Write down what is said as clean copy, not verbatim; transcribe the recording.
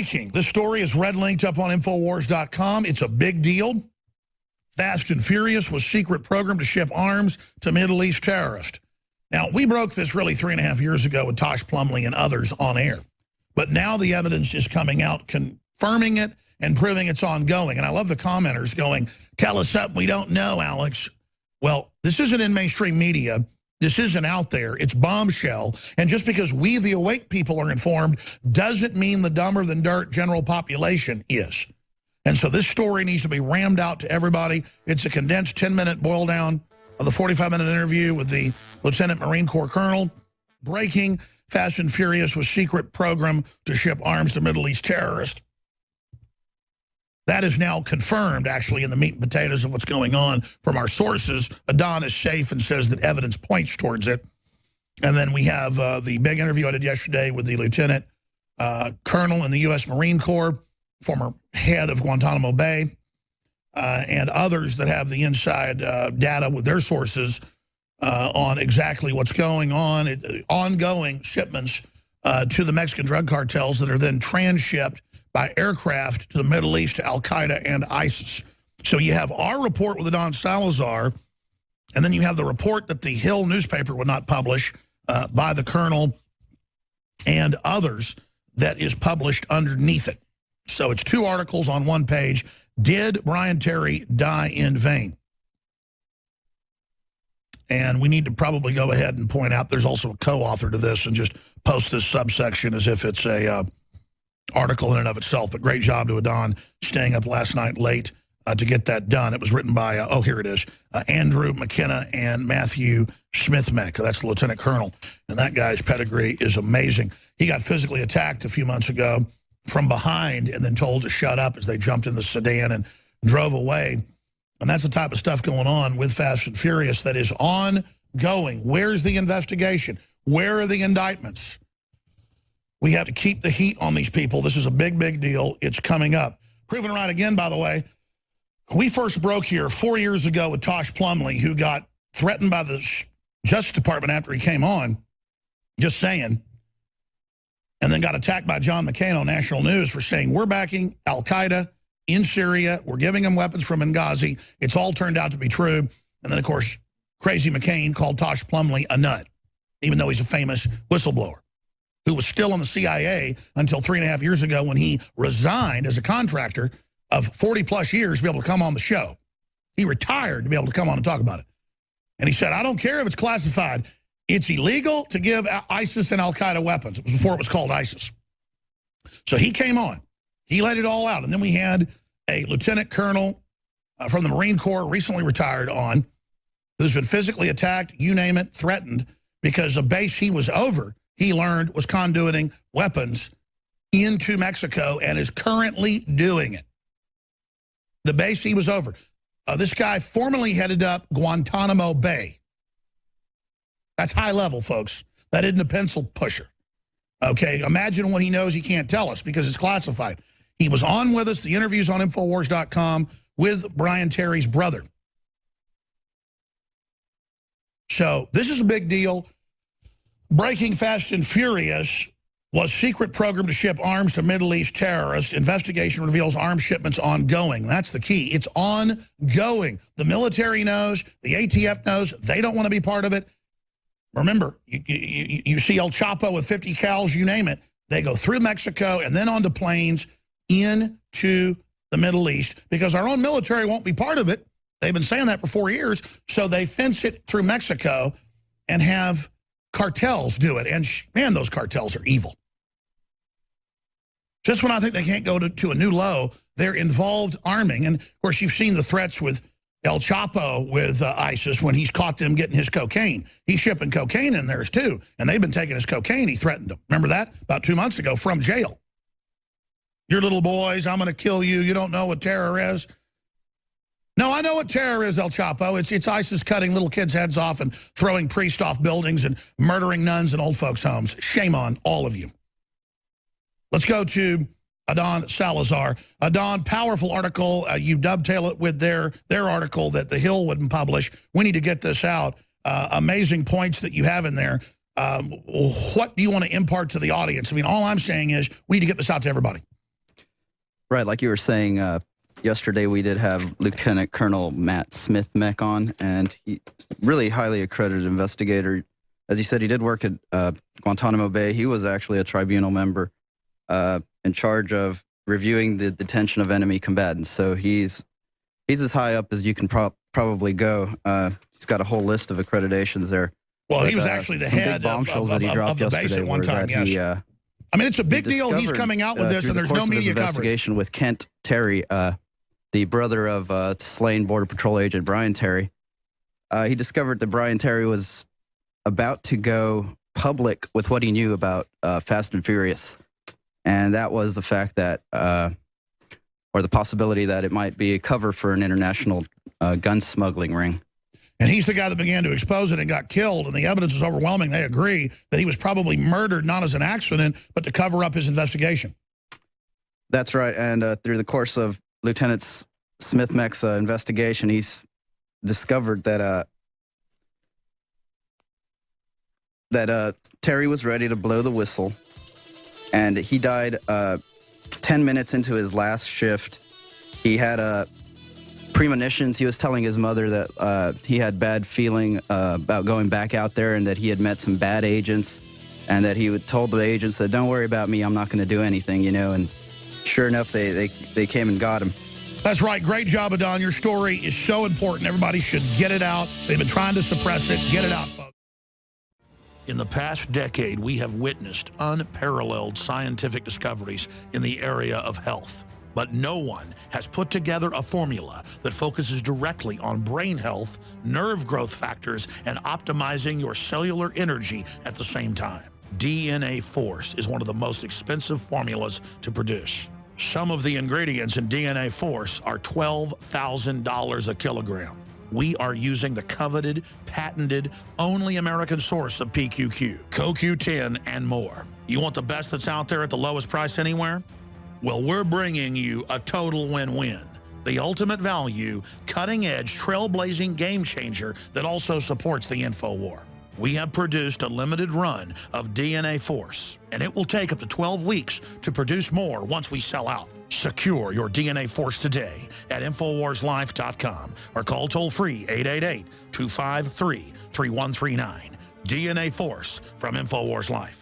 Breaking. This story is red linked up on Infowars.com. It's a big deal. Fast and Furious was secret program to ship arms to Middle East terrorists. Now, we broke this really 3.5 years ago with Tosh Plumlee and others on air. But now the evidence is coming out confirming it and proving it's ongoing. And I love the commenters going, tell us something we don't know, Alex. Well, this isn't in mainstream media. This isn't out there. It's bombshell. And just because we, the awake people, are informed doesn't mean the dumber than dirt general population is. And so this story needs to be rammed out to everybody. It's a condensed 10-minute boil down of the 45-minute interview with the Lieutenant Marine Corps Colonel. Breaking. Fast and Furious was secret program to ship arms to Middle East terrorists. That is now confirmed, actually, in the meat and potatoes of what's going on from our sources. Adon is safe and says that evidence points towards it. And then we have the big interview I did yesterday with the Lieutenant Colonel in the U.S. Marine Corps, former head of Guantanamo Bay, and others that have the inside data with their sources on exactly what's going on, ongoing shipments to the Mexican drug cartels that are then transshipped by aircraft to the Middle East, to Al-Qaeda and ISIS. So you have our report with Adon Salazar, and then you have the report that the Hill newspaper would not publish by the Colonel and others that is published underneath it. So it's 2 articles on 1 page. Did Brian Terry die in vain? And we need to probably go ahead and point out there's also a co-author to this and just post this subsection as if it's a article in and of itself. But great job to Adon staying up last night late to get that done. It was written by, oh, here it is, Andrew McKenna and Matthew Smith-Meck. That's the Lieutenant Colonel. And that guy's pedigree is amazing. He got physically attacked a few months ago from behind and then told to shut up as they jumped in the sedan and drove away. And that's the type of stuff going on with Fast and Furious that is ongoing. Where's the investigation? Where are the indictments? We have to keep the heat on these people. This is a big, big deal. It's coming up. Proven right again, by the way. We first broke here 4 years ago with Tosh Plumlee, who got threatened by the Justice Department after he came on, just saying, and then got attacked by John McCain on national news for saying, we're backing Al-Qaeda in Syria. We're giving them weapons from Benghazi. It's all turned out to be true. And then, of course, crazy McCain called Tosh Plumlee a nut, even though he's a famous whistleblower who was still on the CIA until 3.5 years ago when he resigned as a contractor of 40-plus years to be able to come on the show. He retired to be able to come on and talk about it. And he said, I don't care if it's classified. It's illegal to give ISIS and Al-Qaeda weapons. It was before it was called ISIS. So he came on. He let it all out. And then we had a lieutenant colonel from the Marine Corps, recently retired on, who's been physically attacked, you name it, threatened, because a base he was over, he learned, was conduiting weapons into Mexico and is currently doing it. The base he was over. This guy formerly headed up Guantanamo Bay. That's high level, folks. That isn't a pencil pusher. Okay, imagine what he knows he can't tell us because it's classified. He was on with us, the interviews on Infowars.com with Brian Terry's brother. So this is a big deal. Breaking Fast and Furious was secret program to ship arms to Middle East terrorists. Investigation reveals arms shipments ongoing. That's the key. It's ongoing. The military knows. The ATF knows. They don't want to be part of it. Remember, you see El Chapo with 50 cals, you name it. They go through Mexico and then onto planes into the Middle East because our own military won't be part of it. They've been saying that for 4 years. So they fence it through Mexico and have cartels do it. And man, those cartels are evil. Just when I think they can't go to a new low, they're involved arming. And of course, you've seen the threats with El Chapo with ISIS when he's caught them getting his cocaine. He's shipping cocaine in theirs too. And they've been taking his cocaine. He threatened them. Remember that? About 2 months ago from jail. Your little boys, I'm going to kill you. You don't know what terror is. No, I know what terror is, El Chapo. It's ISIS cutting little kids' heads off and throwing priests off buildings and murdering nuns in old folks' homes. Shame on all of you. Let's go to Adon Salazar. Adon, powerful article. You dovetail it with their article that the Hill wouldn't publish. We need to get this out. Amazing points that you have in there. What do you want to impart to the audience? I mean, all I'm saying is we need to get this out to everybody. Right, like you were saying, yesterday we did have Lieutenant Colonel Matt Smith-Meck on, and he really highly accredited investigator. As he said, he did work at Guantanamo Bay. He was actually a tribunal member in charge of reviewing the detention of enemy combatants. So he's as high up as you can probably go. He's got a whole list of accreditations there. Well, but, he was actually the some head big bombshells that he dropped of the base yesterday at one were time, that yes. I mean, it's a big deal. He's coming out with this, and there's no media coverage. Investigation with Kent Terry, the brother of slain Border Patrol agent Brian Terry. He discovered that Brian Terry was about to go public with what he knew about Fast and Furious, and that was the fact that, or the possibility that it might be a cover for an international gun smuggling ring. And he's the guy that began to expose it and got killed, and the evidence is overwhelming. They agree that he was probably murdered, not as an accident, but to cover up his investigation. That's right, and through the course of Lieutenant Smith-Meck's investigation, he's discovered that Terry was ready to blow the whistle, and he died 10 minutes into his last shift. He had premonitions. He was telling his mother that he had bad feeling about going back out there, and that he had met some bad agents, and that he told the agents that, don't worry about me, I'm not going to do anything, you know, and sure enough, they came and got him. That's right. Great job, Adon. Your story is so important. Everybody should get it out. They've been trying to suppress it. Get it out, folks. In the past decade, we have witnessed unparalleled scientific discoveries in the area of health. But no one has put together a formula that focuses directly on brain health, nerve growth factors, and optimizing your cellular energy at the same time. DNA Force is one of the most expensive formulas to produce. Some of the ingredients in DNA Force are $12,000 a kilogram. We are using the coveted, patented, only American source of PQQ, CoQ10, and more. You want the best that's out there at the lowest price anywhere? Well, we're bringing you a total win-win. The ultimate value, cutting-edge, trailblazing game changer that also supports the InfoWar. We have produced a limited run of DNA Force, and it will take up to 12 weeks to produce more once we sell out. Secure your DNA Force today at InfoWarsLife.com or call toll-free 888-253-3139. DNA Force from InfoWars Life.